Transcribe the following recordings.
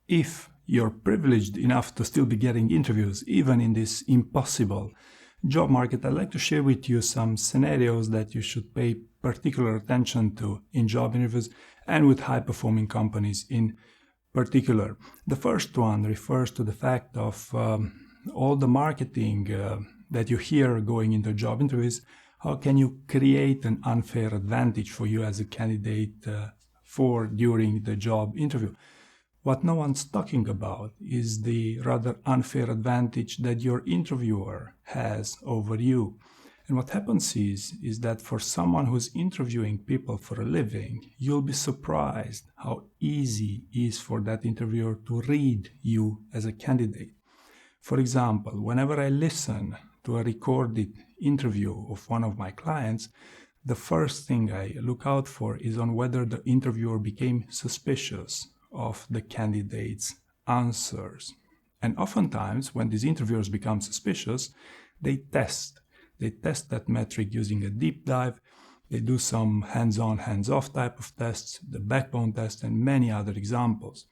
if you're privileged enough to still be getting interviews, even in this impossible job market, I'd like to share with you some scenarios that you should pay particular attention to in job interviews and with high-performing companies in particular. The first one refers to the fact of all the marketing that you hear going into job interviews. How can you create an unfair advantage for you as a candidate during the job interview? What no one's talking about is the rather unfair advantage that your interviewer has over you. And what happens is that for someone who's interviewing people for a living, you'll be surprised how easy it is for that interviewer to read you as a candidate. For example, whenever I listen to a recorded interview of one of my clients, the first thing I look out for is on whether the interviewer became suspicious of the candidate's answers. And oftentimes, when these interviewers become suspicious, they test that metric using a deep dive. They do some hands-on, hands-off type of tests, the backbone test, and many other examples.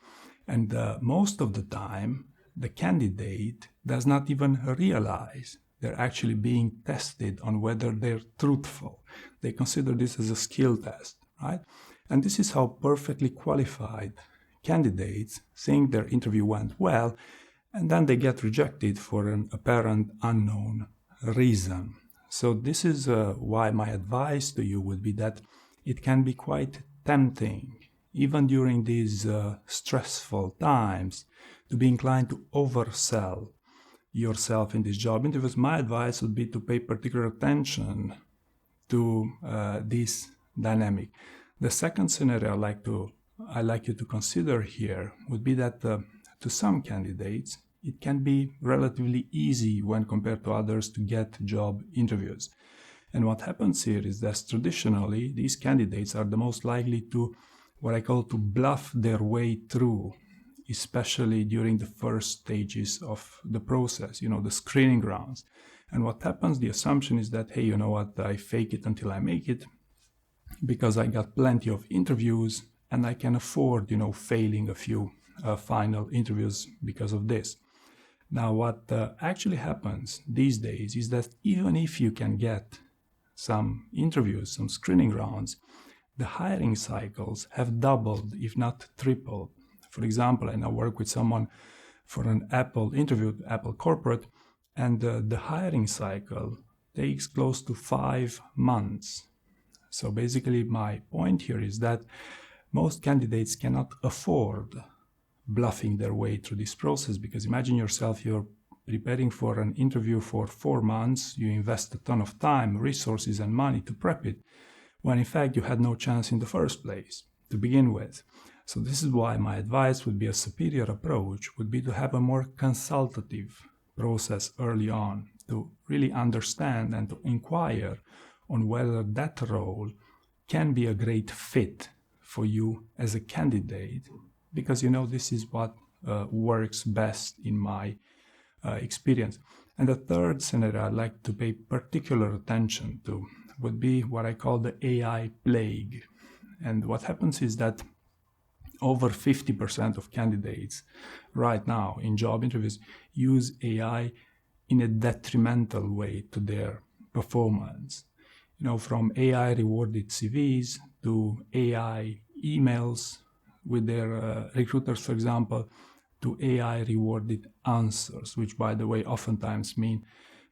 And most of the time, the candidate does not even realize they're actually being tested on whether they're truthful. They consider this as a skill test, right? And this is how perfectly qualified candidates think their interview went well, and then they get rejected for an apparent unknown reason. So this is why my advice to you would be that it can be quite tempting, even during these stressful times, to be inclined to oversell yourself in these job interviews. My advice would be to pay particular attention to this dynamic. The second scenario I'd like you to consider here would be that to some candidates, it can be relatively easy when compared to others to get job interviews. And what happens here is that traditionally, these candidates are the most likely to, what I call, to bluff their way through, especially during the first stages of the process, the screening rounds. And what happens, the assumption is that, hey, you know what, I fake it until I make it because I got plenty of interviews and I can afford, failing a few final interviews because of this. Now, what actually happens these days is that even if you can get some interviews, some screening rounds, the hiring cycles have doubled, if not tripled. For example, I now work with someone for an Apple interview, Apple corporate, and the hiring cycle takes close to 5 months. So basically, my point here is that most candidates cannot afford bluffing their way through this process, because imagine yourself, you're preparing for an interview for 4 months, you invest a ton of time, resources, and money to prep it, when in fact you had no chance in the first place to begin with. So this is why my advice would be a superior approach would be to have a more consultative process early on, to really understand and to inquire on whether that role can be a great fit for you as a candidate, because this is what works best in my experience. And the third scenario I'd like to pay particular attention to would be what I call the AI plague. And what happens is that over 50% of candidates right now in job interviews use AI in a detrimental way to their performance. From AI rewarded CVs to AI emails with their recruiters, for example, to AI rewarded answers, which, by the way, oftentimes mean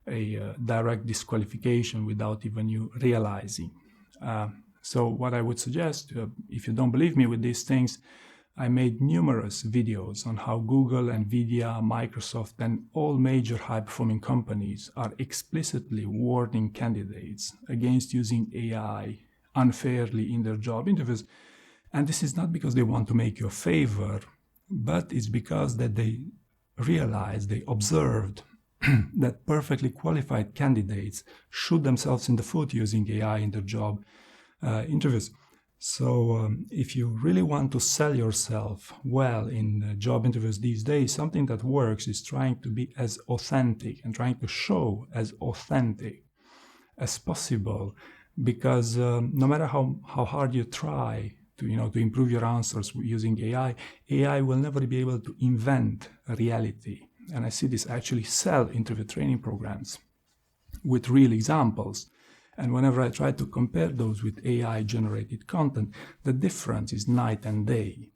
a direct disqualification without even you realizing. So what I would suggest, if you don't believe me with these things, I made numerous videos on how Google, Nvidia, Microsoft, and all major high-performing companies are explicitly warning candidates against using AI unfairly in their job interviews. And this is not because they want to make you a favor, but it's because that they realized, they observed that perfectly qualified candidates shoot themselves in the foot using AI in their job interviews. So if you really want to sell yourself well in job interviews these days, something that works is trying to be as authentic and trying to show as authentic as possible, because no matter how hard you try to improve your answers using AI. AI will never be able to invent reality. And I see this actually sell interview training programs with real examples. And whenever I try to compare those with AI-generated content, the difference is night and day.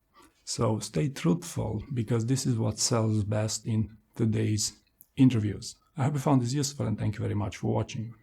So stay truthful, because this is what sells best in today's interviews. I hope you found this useful, and thank you very much for watching.